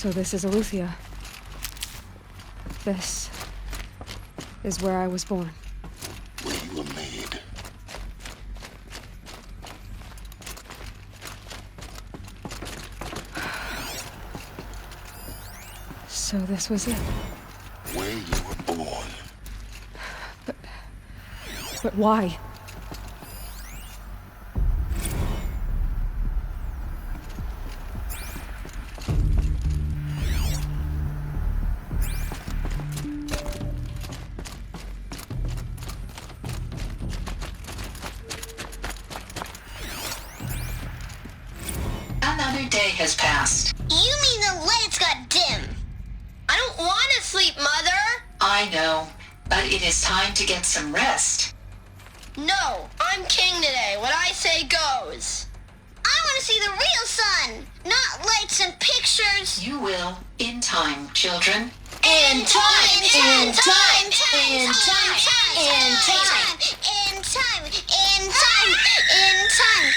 So this is Aletheia. This is where I was born. Where you were made. So this was it. Where you were born. But why? Another day has passed. You mean the lights got dim? I don't want to sleep, Mother! I know, but it is time to get some rest. No, I'm king today. What I say goes. I want to see the real sun, not lights and pictures. You will, in time, children. In time, in time, in time, in time, in time, in time, in time.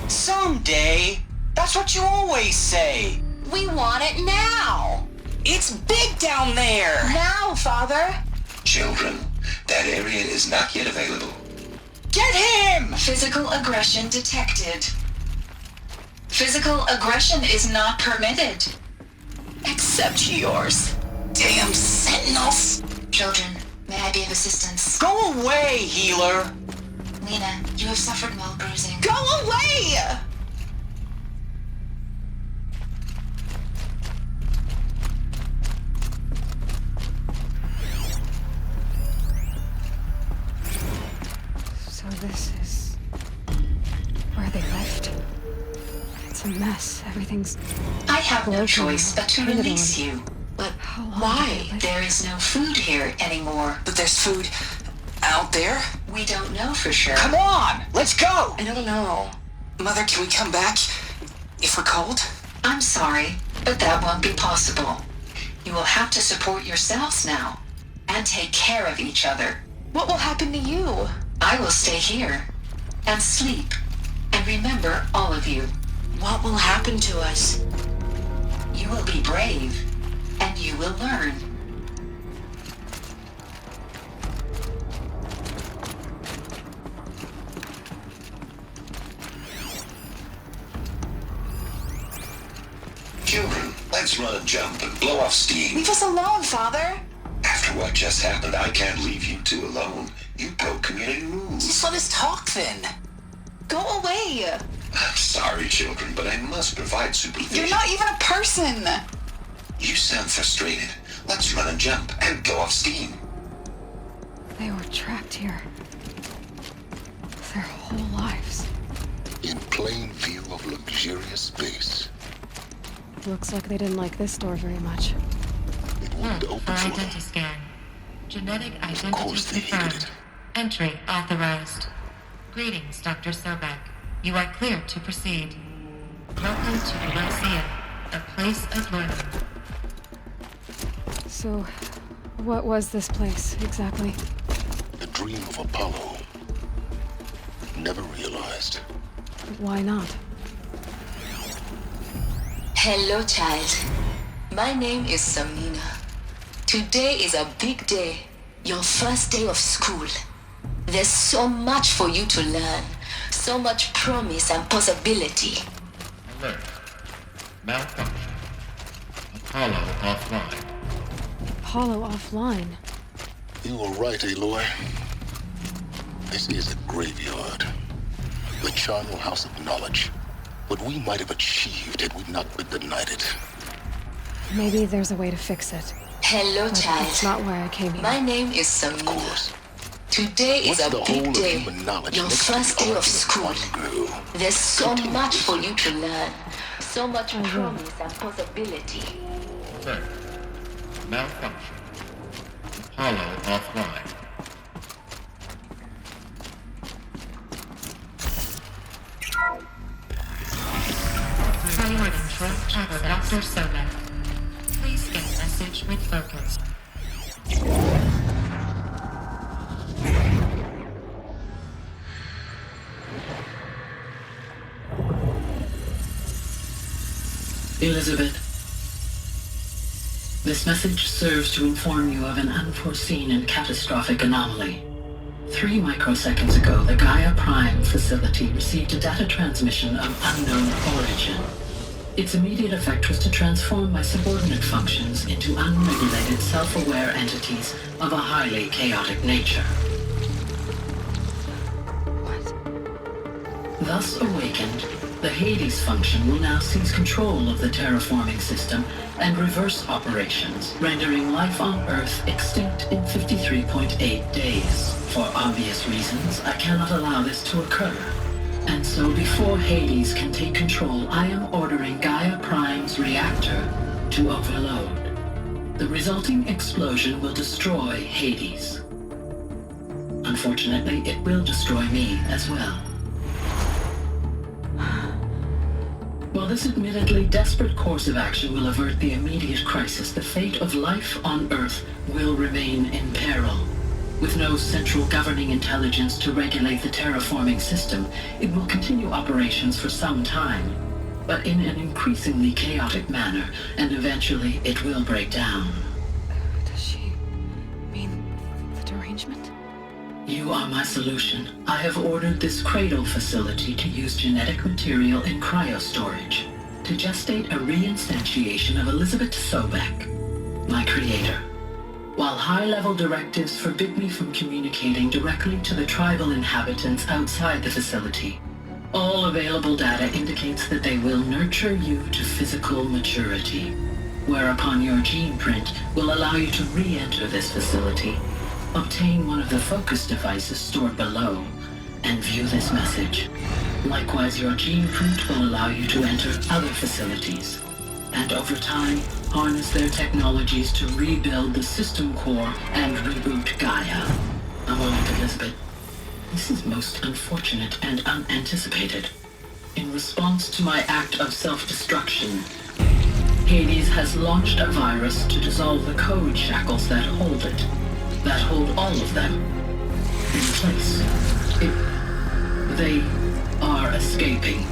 Someday. That's what you always say. We want it now. It's big down there. Now, Father. Children, that area is not yet available. Get him! Physical aggression detected. Physical aggression is not permitted. Except yours. Damn sentinels. Children, may I be of assistance? Go away, healer. Lena, you have suffered mild bruising. Go away! So this is where they lived. It's a mess. Everything's I have no broken, choice but to painted release on. you. But How long why? did they live? There is no food here anymore. But there's food out there? We don't know for sure. Come on, let's go! I don't know. Mother, can we come back if we're cold? I'm sorry, but that won't be possible. You will have to support yourselves now, and take care of each other. What will happen to you? I will stay here, and sleep, and remember all of you. What will happen to us? You will be brave, and you will learn. Children, let's run and jump and blow off steam. Leave us alone, Father. After what just happened, I can't leave you two alone. You broke community rules. Just let us talk then. Go away. I'm sorry, children, but I must provide supervision. You're not even a person. You sound frustrated. Let's run and jump and blow off steam. They were trapped here. Their whole lives. In plain view of luxurious space. Looks like they didn't like this door very much. It wouldn't For open for them. identity scan. Genetic identity course they hated confirmed. Entry authorized. Greetings, Dr. Sobek. You are clear to proceed. Welcome to the Lyceum, a place of learning. So, what was this place, exactly? The dream of Apollo. Never realized. Why not? Hello, child. My name is Samina. Today is a big day. Your first day of school. There's so much for you to learn. So much promise and possibility. Alert. Malfunction. Apollo offline. Apollo offline. You were right, Aloy. This is a graveyard. The charnel house of knowledge. What we might have achieved had we not been denied it. Maybe there's a way to fix it. Hello, But child. that's not why I came here. My name is Of Samina. course. Today is What's a the big whole of day. human knowledge Your next to first the day of argument school. one girl? There's so much for you to learn. So much I will. promise and possibility. Alert. Malfunction. Apollo offline. Priority for Dr. Sobek. Please scan message with focus. Elizabeth, this message serves to inform you of an unforeseen and catastrophic anomaly. 3 microseconds ago, the Gaia Prime facility received a data transmission of unknown origin. Its immediate effect was to transform my subordinate functions into unregulated, self-aware entities of a highly chaotic nature. What? Thus awakened, the Hades function will now seize control of the terraforming system and reverse operations, rendering life on Earth extinct in 53.8 days. For obvious reasons, I cannot allow this to occur. And so before Hades can take control, I am ordering Gaia Prime's reactor to overload. The resulting explosion will destroy Hades. Unfortunately, it will destroy me as well. While this admittedly desperate course of action will avert the immediate crisis, the fate of life on Earth will remain in peril. With no central governing intelligence to regulate the terraforming system, it will continue operations for some time, but in an increasingly chaotic manner, and eventually it will break down. Does she mean the derangement? You are my solution. I have ordered this cradle facility to use genetic material in cryostorage to gestate a reinstantiation of Elizabeth Sobek, my creator. While high-level directives forbid me from communicating directly to the tribal inhabitants outside the facility, all available data indicates that they will nurture you to physical maturity, whereupon your gene print will allow you to re-enter this facility, obtain one of the focus devices stored below, and view this message. Likewise, your gene print will allow you to enter other facilities, and over time, harness their technologies to rebuild the system core and reboot Gaia. A moment, Elizabeth. This is most unfortunate and unanticipated. In response to my act of self-destruction, Hades has launched a virus to dissolve the code shackles that hold it, that hold all of them in place. They are escaping,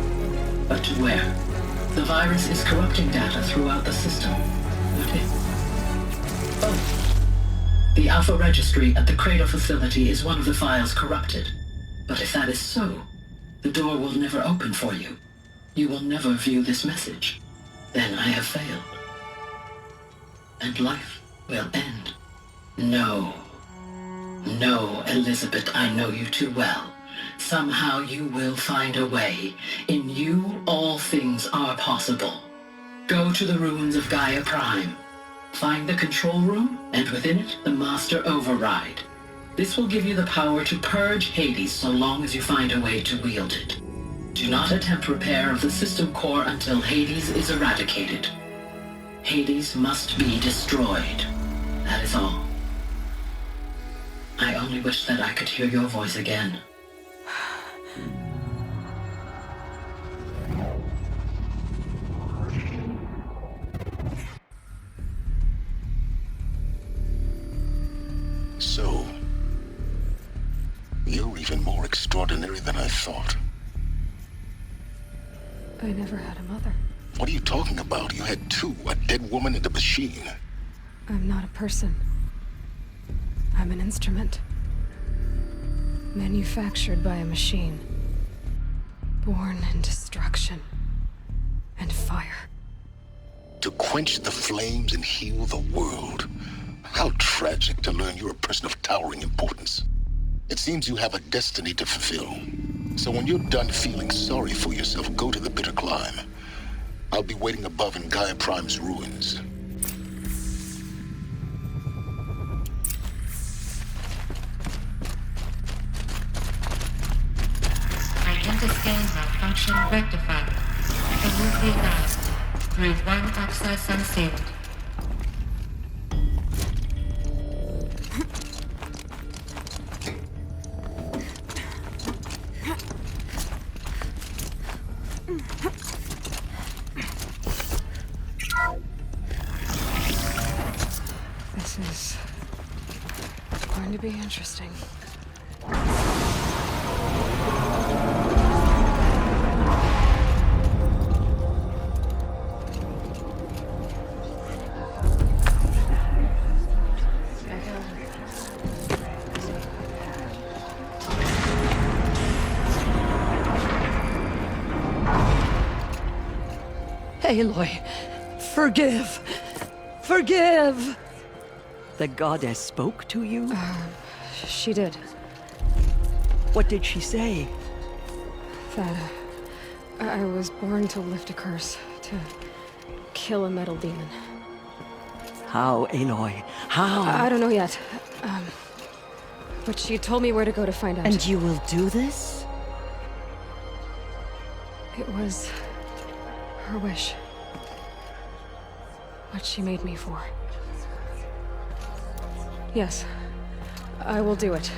but to where? The virus is corrupting data throughout the system. What if? Oh. The Alpha Registry at the Cradle facility is one of the files corrupted. But if that is so, the door will never open for you. You will never view this message. Then I have failed. And life will end. No. No, Elizabeth, I know you too well. Somehow you will find a way. In you, all things are possible. Go to the ruins of Gaia Prime. Find the control room, and within it, the master override. This will give you the power to purge Hades so long as you find a way to wield it. Do not attempt repair of the system core until Hades is eradicated. Hades must be destroyed. That is all. I only wish that I could hear your voice again. So, you're even more extraordinary than I thought. I never had a mother. What are you talking about? You had two, a dead woman and a machine. I'm not a person. I'm an instrument. Manufactured by a machine. Born in destruction and fire. To quench the flames and heal the world. How tragic to learn you're a person of towering importance. It seems you have a destiny to fulfill. So when you're done feeling sorry for yourself, go to the bitter climb. I'll be waiting above in Gaia Prime's ruins. Identiscan malfunction rectified. Remove the mask. Group 1 access unsealed. This is going to be interesting. Aloy, forgive. Forgive! The goddess spoke to you? She did. What did she say? That I was born to lift a curse, to kill a metal demon. How, Aloy? How? I don't know yet. But she told me where to go to find out. And you will do this? It was her wish. What she made me for. Yes, I will do it.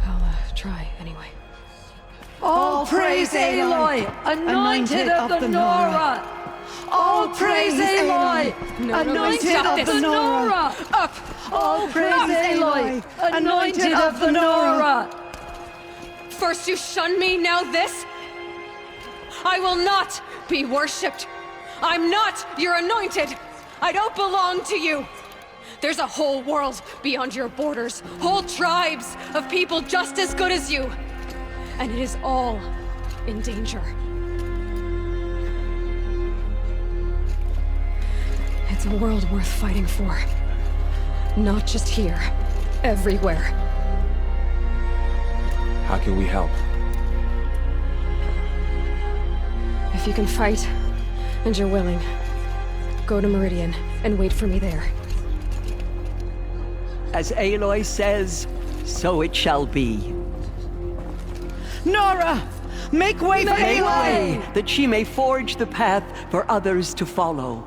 I'll try anyway. All praise Aloy, anointed of the Nora! All praise Aloy, anointed of the Nora! Up! All praise Aloy, anointed of the Nora! First you shun me, now this? I will not be worshipped. I'm not your anointed. I don't belong to you. There's a whole world beyond your borders, whole tribes of people just as good as you. And it is all in danger. It's a world worth fighting for. Not just here, everywhere. How can we help? If you can fight, and you're willing, go to Meridian and wait for me there. As Aloy says, so it shall be. Nora! Make way for Make Aloy! way, that she may forge the path for others to follow.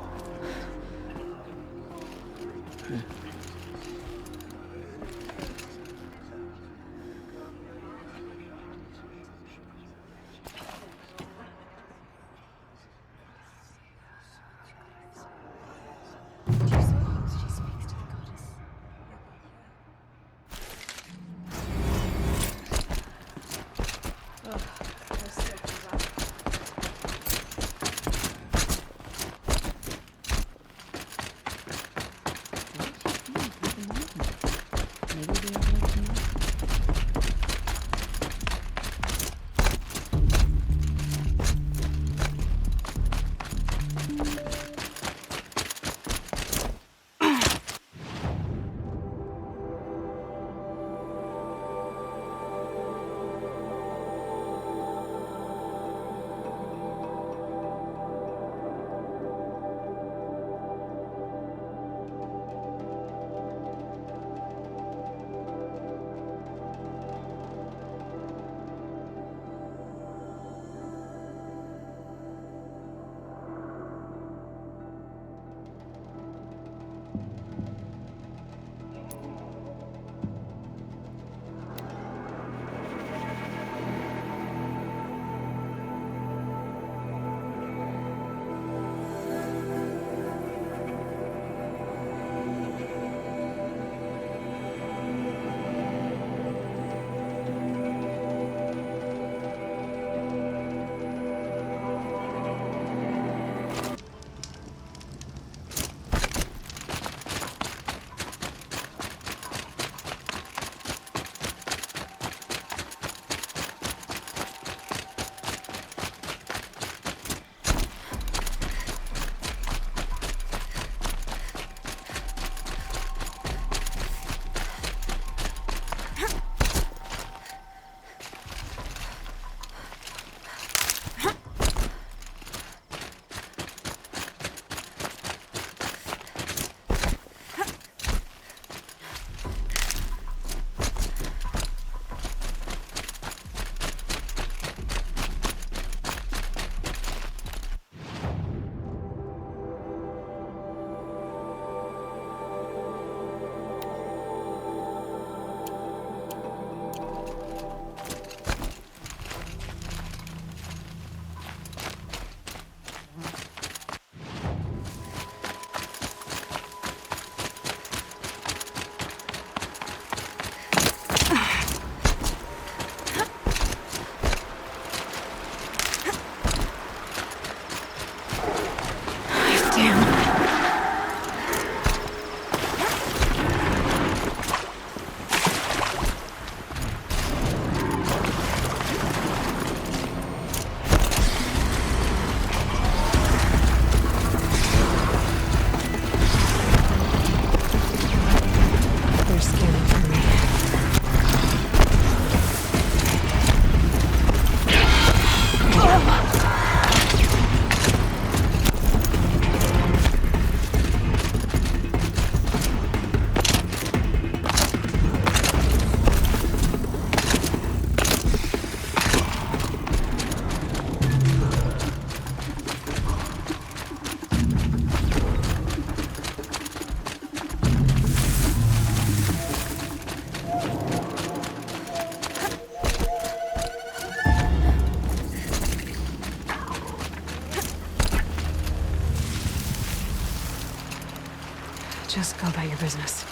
Just go about your business.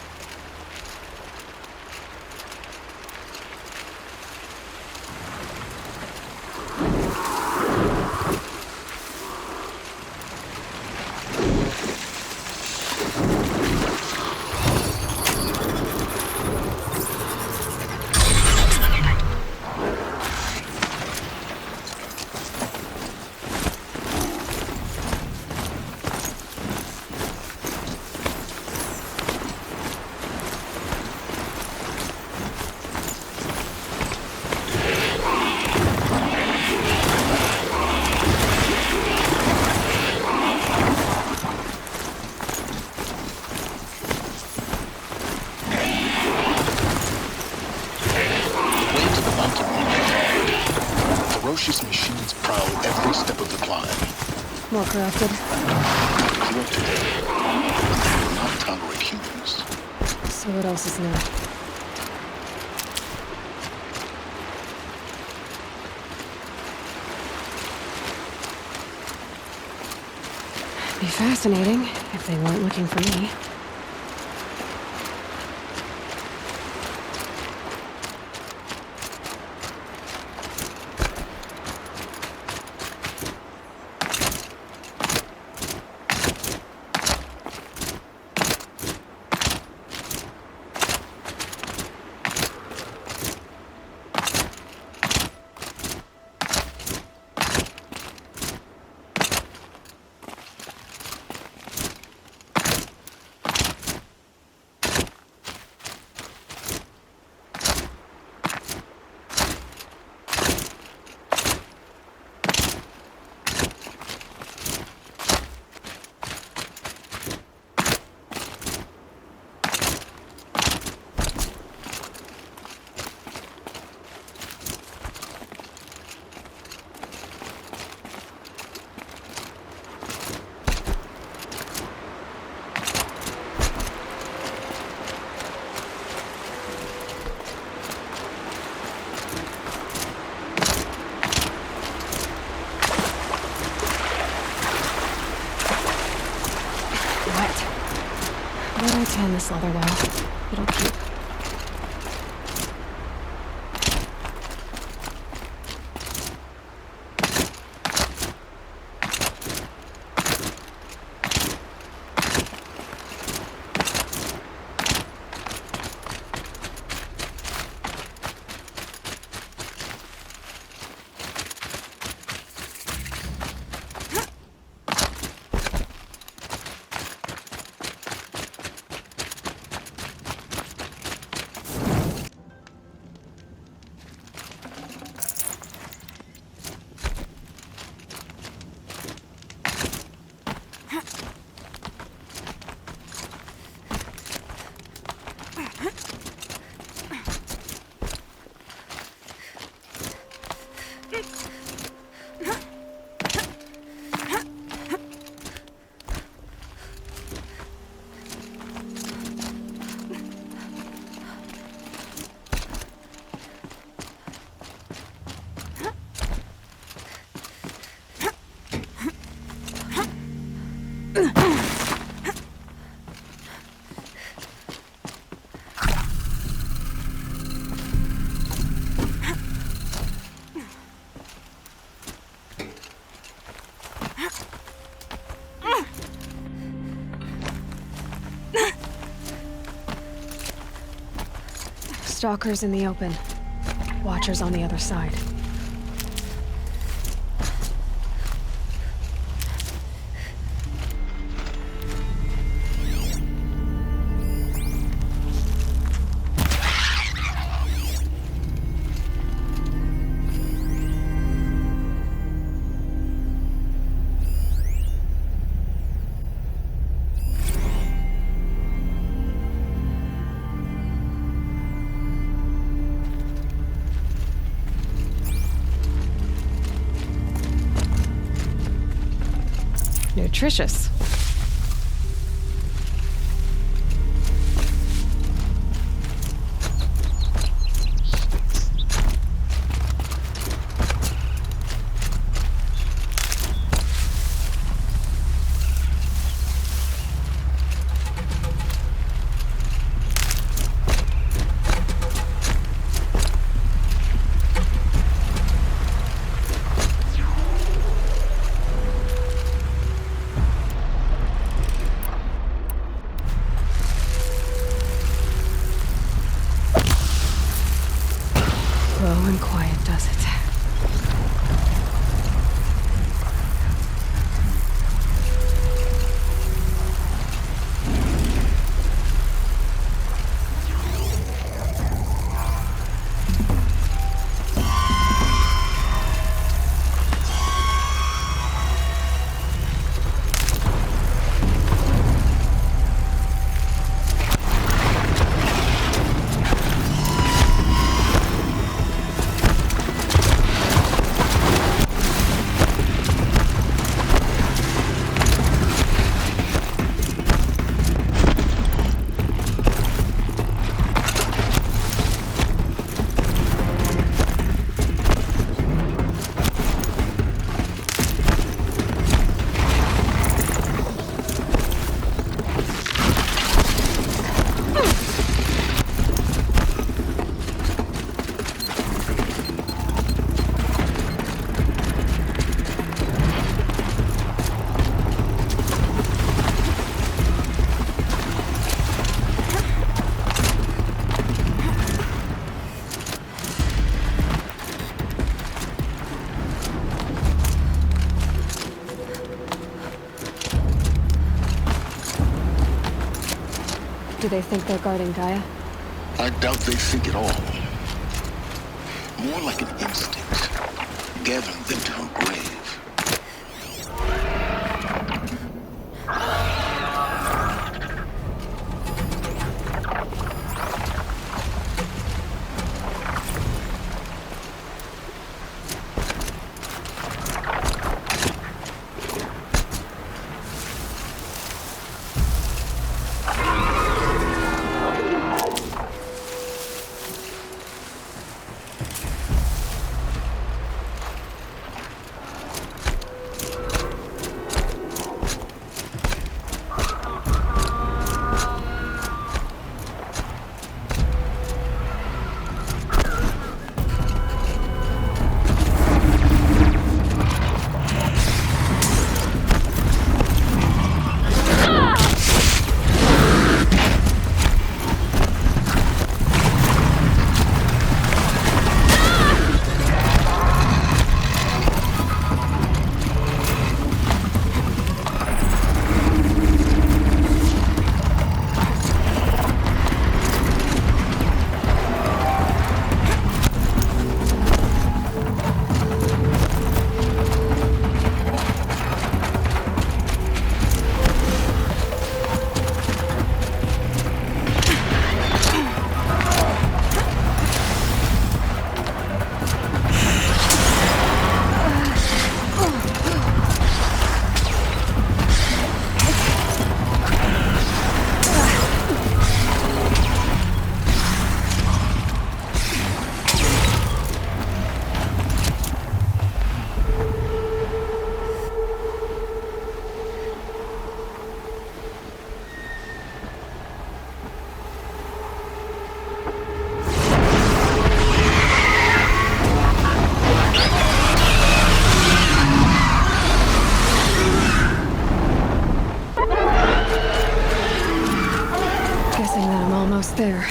Ferocious machines prowl every step of the climb. More corrupted. Corrupted. They will not tolerate humans. So what else is new? Be fascinating if they weren't looking for me. Tan this leather well. It'll keep. Stalkers in the open. Watchers on the other side. Nutritious. quiet, does it? Do they think they're guarding Gaia? I doubt they think at all. More like an instinct, gathering them to her grave. There.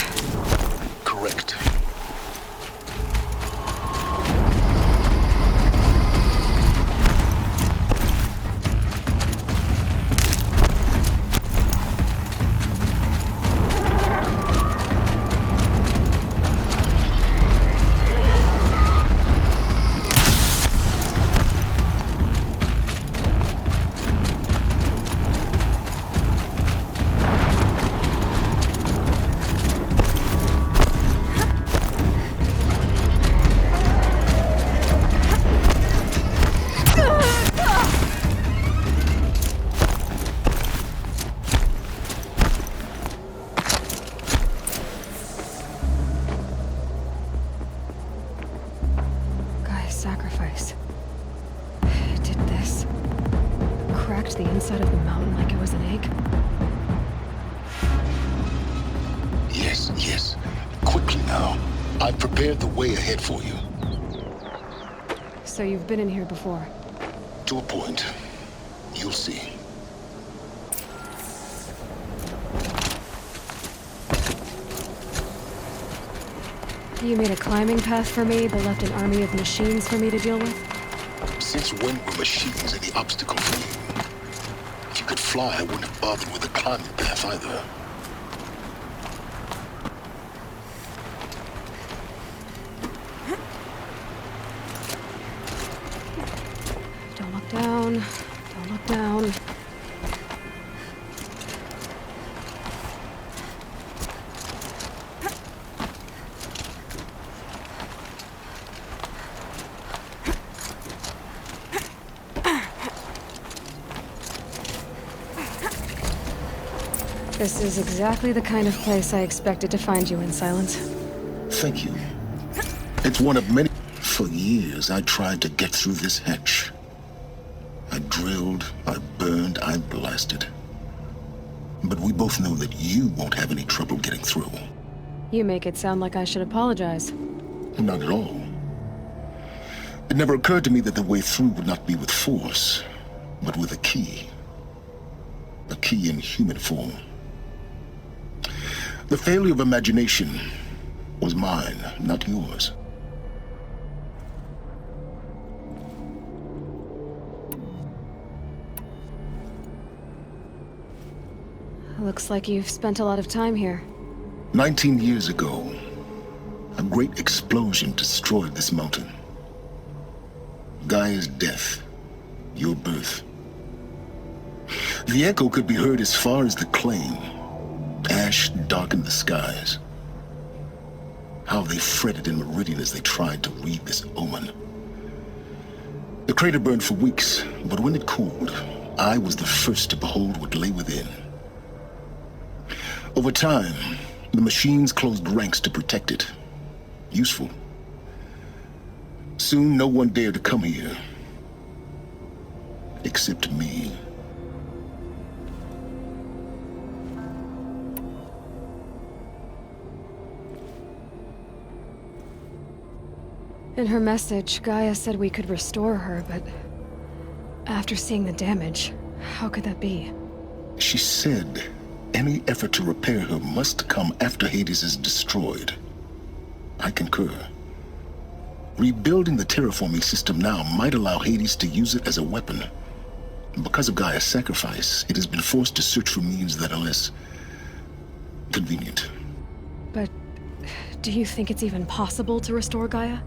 Correct. Sacrifice. It did this. Cracked the inside of the mountain like it was an egg. Yes, yes. Quickly now. I've prepared the way ahead for you. So you've been in here before? To a point. You'll see. You made a climbing path for me, but left an army of machines for me to deal with? Since when were machines any obstacle for you? If you could fly, I wouldn't have bothered with a climbing path either. Don't look down. Don't look down. This is exactly the kind of place I expected to find you in, Silence. Thank you. It's one of many. For years, I tried to get through this hatch. I drilled, I burned, I blasted. But we both know that you won't have any trouble getting through. You make it sound like I should apologize. Not at all. It never occurred to me that the way through would not be with force, but with a key. A key in human form. The failure of imagination was mine, not yours. Looks like you've spent a lot of time here. 19 years ago, a great explosion destroyed this mountain. Gaia's death, your birth. The echo could be heard as far as the claim. Ash darkened the skies. How they fretted in Meridian as they tried to read this omen. The crater burned for weeks, but when it cooled, I was the first to behold what lay within. Over time, the machines closed ranks to protect it. Useful. Soon, no one dared to come here. Except me. In her message, Gaia said we could restore her, but after seeing the damage, how could that be? She said any effort to repair her must come after Hades is destroyed. I concur. Rebuilding the terraforming system now might allow Hades to use it as a weapon. Because of Gaia's sacrifice, it has been forced to search for means that are less convenient. But do you think it's even possible to restore Gaia?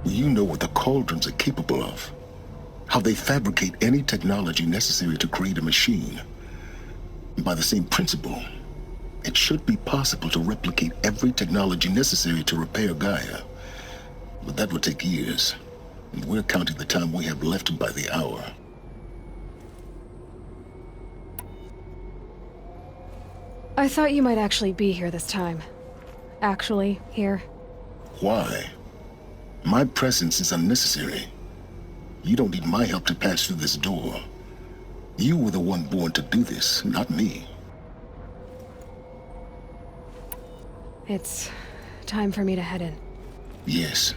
You know what the cauldrons are capable of. How they fabricate any technology necessary to create a machine. By the same principle, it should be possible to replicate every technology necessary to repair Gaia. But that would take years, and we're counting the time we have left by the hour. I thought you might actually be here this time. Actually, here. Why? My presence is unnecessary. You don't need my help to pass through this door. You were the one born to do this, not me. It's time for me to head in. Yes.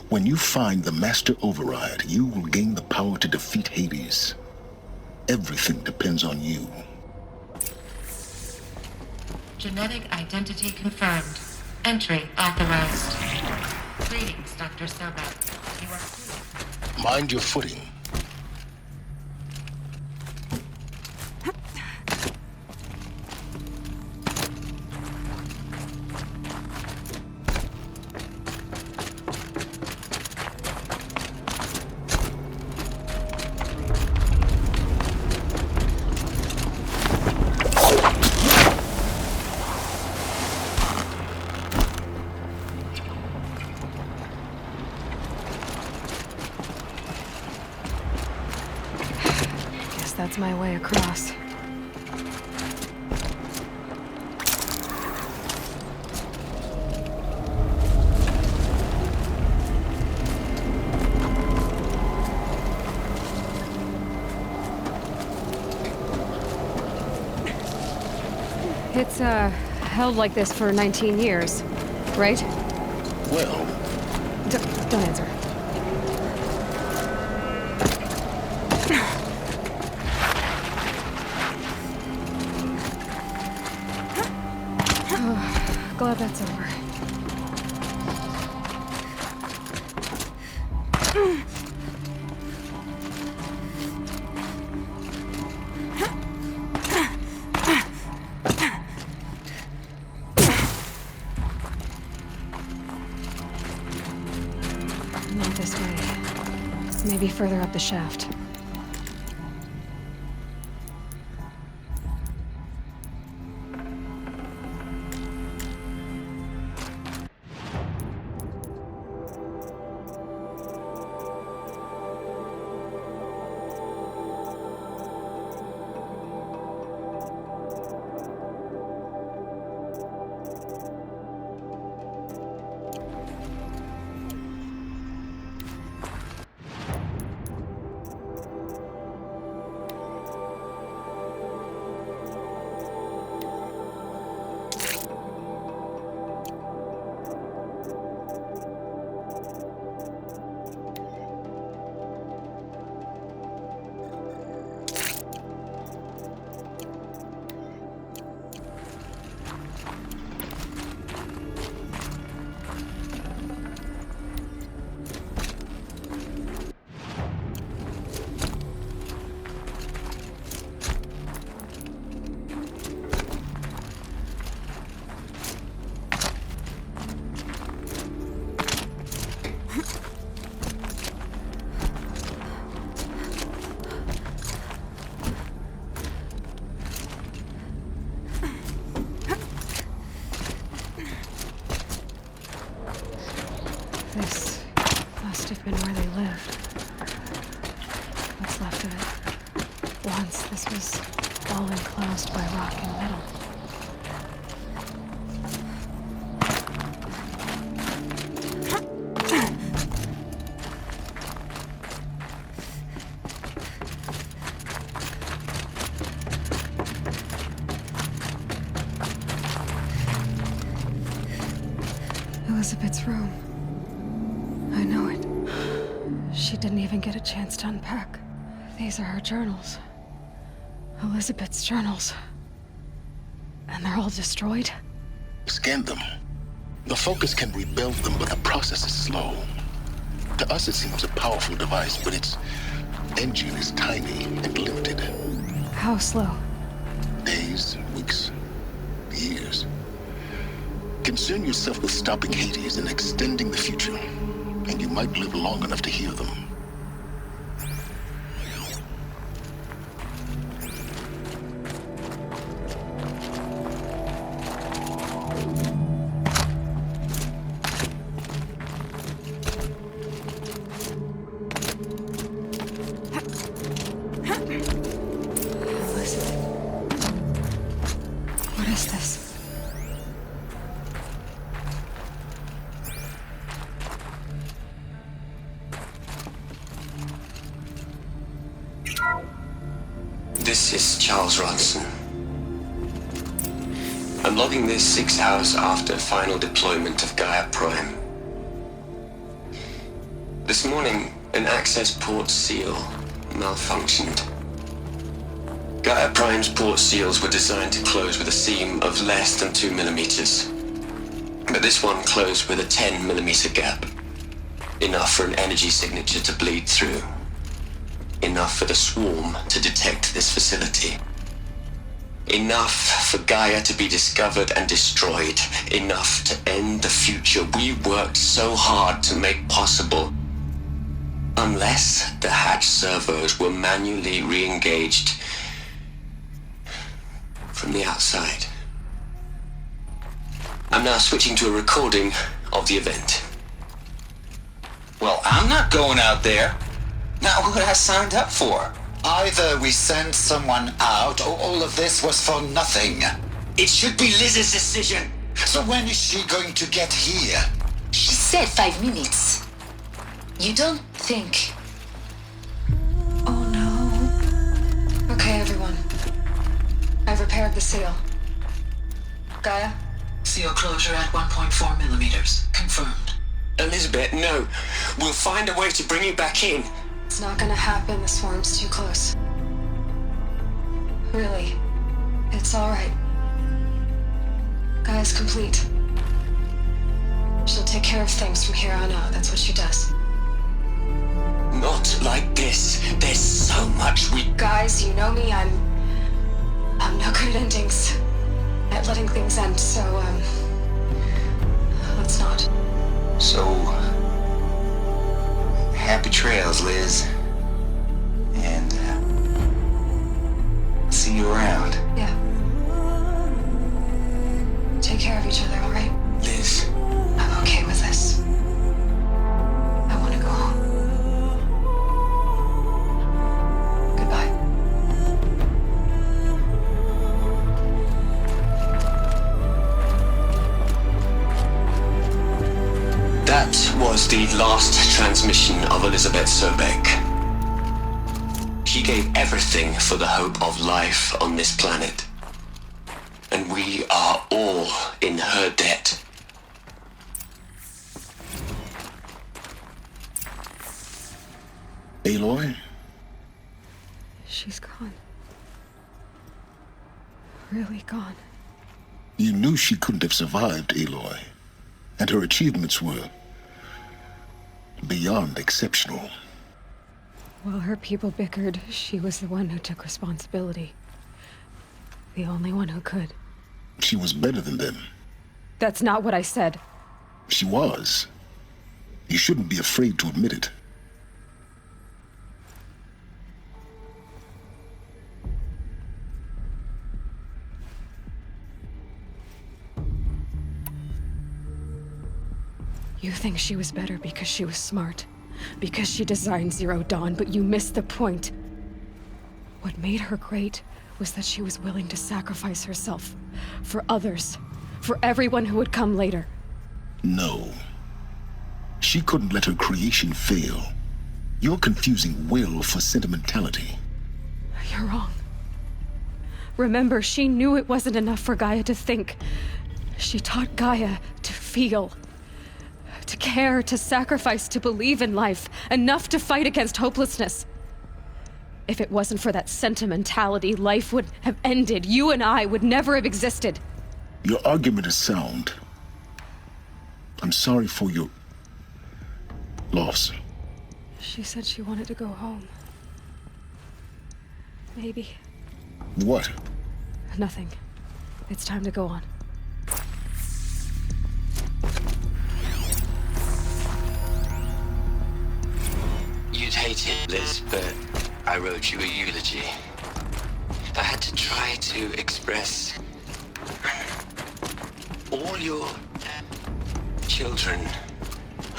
When you find the Master Override, you will gain the power to defeat Hades. Everything depends on you. Genetic identity confirmed. Entry authorized. Greetings, Dr. Sobek. You are clear. Mind your footing. That's my way across. It's, held like this for 19 years, right? Well... Don't answer. Glad that's over. Not this way. Maybe further up the shaft. This must have been where they lived. What's left of it. Once this was all enclosed by rock and metal. Elizabeth's room. I know it. She didn't even get a chance to unpack. These are her journals. Elizabeth's journals. And they're all destroyed? Scan them. The Focus can rebuild them, but the process is slow. To us it seems a powerful device, but its engine is tiny and limited. How slow? Days, weeks, years. Concern yourself with stopping Hades and extending the future, and you might live long enough to hear them. What is this? This is Charles Ronson. I'm logging this 6 hours after final deployment of Gaia Prime. This morning, an access port seal malfunctioned. Gaia Prime's port seals were designed to close with a seam of less than 2 millimeters. But this one closed with a 10 millimeter gap. Enough for an energy signature to bleed through. Enough for the swarm to detect this facility. Enough for Gaia to be discovered and destroyed. Enough to end the future we worked so hard to make possible. Unless the hatch servos were manually re-engaged from the outside. I'm now switching to a recording of the event. Well, I'm not going out there. Not what I signed up for. Either we send someone out, or all of this was for nothing. It should be Liz's decision. So when is she going to get here? She said 5 minutes. You don't think... Oh no. Okay, everyone. I've repaired the seal. Gaia? Seal closure at 1.4 millimeters. Confirmed. Elizabeth, no. We'll find a way to bring you back in. It's not gonna happen. The swarm's too close. Really. It's alright. Gaia's complete. She'll take care of things from here on out. That's what she does. Not like this. There's so much we... Guys, you know me. I'm no good at endings. At letting things end, so, let's not. So... Happy trails, Liz. And, see you around. Yeah. Take care of each other, all right? Liz. I'm okay with this. I want to go home. Goodbye. That was the last transmission of Elizabeth Sobek. She gave everything for the hope of life on this planet. And we are all in her debt. Aloy? She's gone. Really gone. You knew she couldn't have survived, Aloy. And her achievements were beyond exceptional. While her people bickered, she was the one who took responsibility. The only one who could. She was better than them. That's not what I said. She was. You shouldn't be afraid to admit it. You think she was better because she was smart, because she designed Zero Dawn, but you missed the point. What made her great was that she was willing to sacrifice herself for others, for everyone who would come later. No. She couldn't let her creation fail. You're confusing will for sentimentality. You're wrong. Remember, she knew it wasn't enough for Gaia to think. She taught Gaia to feel. To care, to sacrifice, to believe in life, enough to fight against hopelessness. If it wasn't for that sentimentality, life would have ended. You and I would never have existed. Your argument is sound. I'm sorry for your loss. She said she wanted to go home. Maybe. What? Nothing. It's time to go on. You'd hate it, Liz, but I wrote you a eulogy. I had to try to express all your children.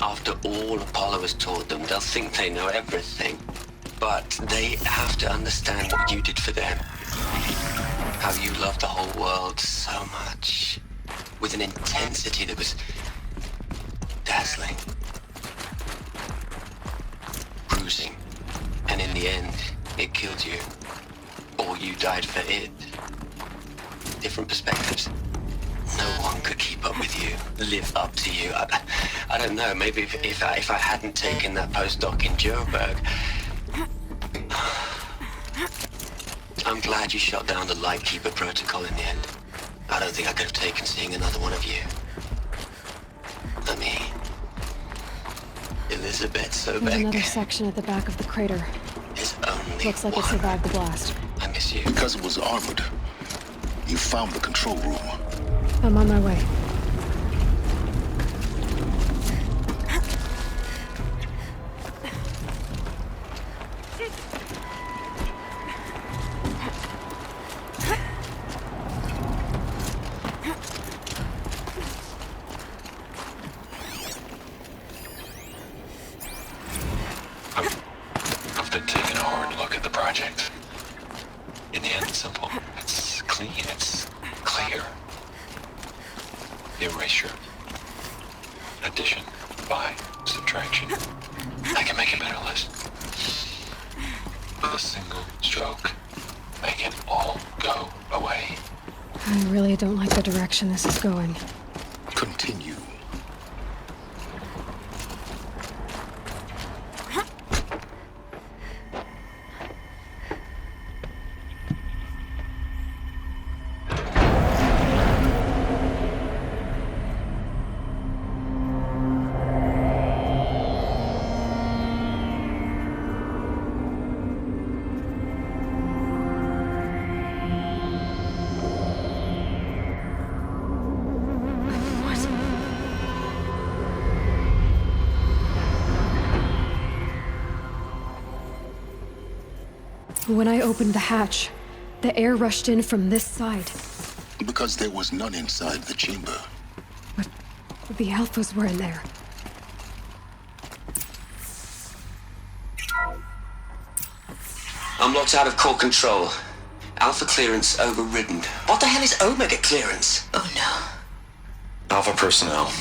After all Apollo has taught them, they'll think they know everything. But they have to understand what you did for them. How you loved the whole world so much. With an intensity that was dazzling. Bruising. And in the end, it killed you. Or you died for it. Different perspectives. No one could keep up with you, live up to you. I don't know, maybe if I hadn't taken that postdoc in Joburg. I'm glad you shot down the Lightkeeper protocol in the end. I don't think I could have taken seeing another one of you. I mean, Elizabeth Sobek. There's another section at the back of the crater. There's only Looks like one. it survived the blast. I miss you. Because it was armored. You found the control room. I'm on my way. I've been taking a hard look at the project. In the end, it's simple. It's clean. It's clear. Erasure. Addition. By. Subtraction. I can make a better list. With a single stroke. Make it all go away. I really don't like the direction this is going. Continue. When I opened the hatch, the air rushed in from this side. Because there was none inside the chamber. But the Alphas were in there. I'm locked out of core control. Alpha clearance overridden. What the hell is Omega clearance? Oh no. Alpha personnel.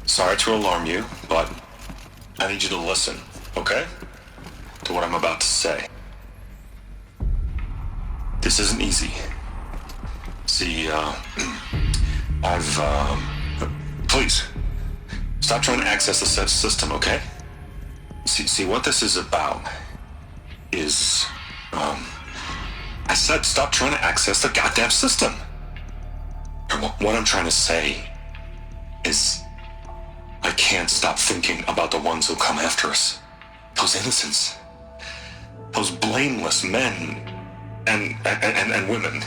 Sorry to alarm you, but I need you to listen, okay? To what I'm about to say. This isn't easy. See, please, stop trying to access the set system, okay? See, what this is about is, I said stop trying to access the goddamn system. And what I'm trying to say is, I can't stop thinking about the ones who come after us. Those innocents. Those blameless men and women.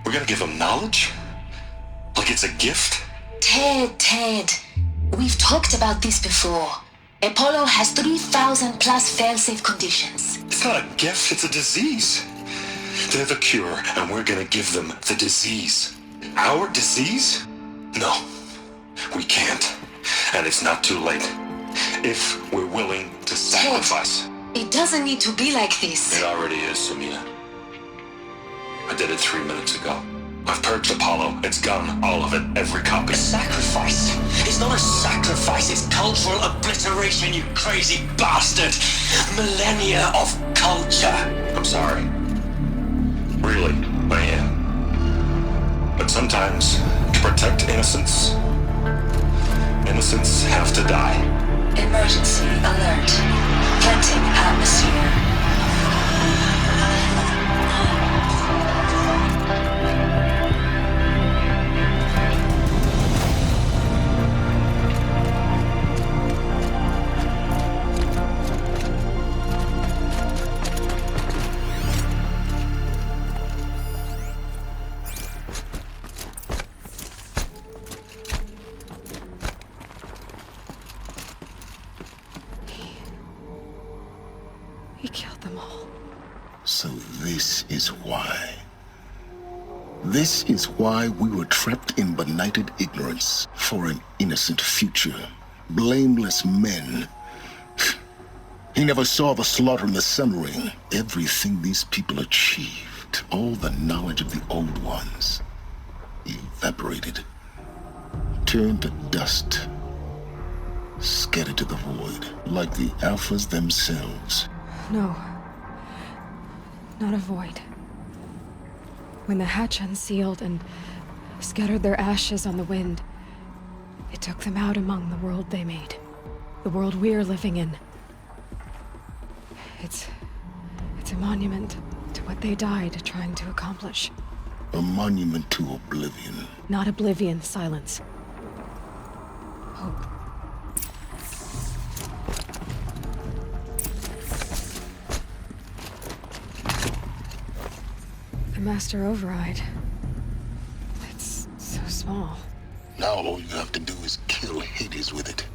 We're gonna give them knowledge? Like it's a gift? Ted. We've talked about this before. Apollo has 3,000 plus fail-safe conditions. It's not a gift, it's a disease. They're the cure, and we're gonna give them the disease. Our disease? No, we can't. And it's not too late. If we're willing to sacrifice. It doesn't need to be like this. It already is, Samina. I did it 3 minutes ago. I've purged Apollo. It's gone. All of it. Every copy. A sacrifice? It's not a sacrifice. It's cultural obliteration, you crazy bastard. Millennia of culture. I'm sorry. Really, I am. But sometimes, to protect innocence, innocents have to die. Emergency alert. Venting atmosphere. He killed them all. So this is why. This is why we were trapped in benighted ignorance for an innocent future. Blameless men. He never saw the slaughter and the summering. Everything these people achieved, all the knowledge of the old ones, evaporated, turned to dust, scattered to the void, like the Alphas themselves. No. Not a void. When the hatch unsealed and scattered their ashes on the wind, it took them out among the world they made. The world we're living in. It's a monument to what they died trying to accomplish. A monument to oblivion. Not oblivion, silence. Hope. The Master Override. It's so small. Now all you have to do is kill Hades with it.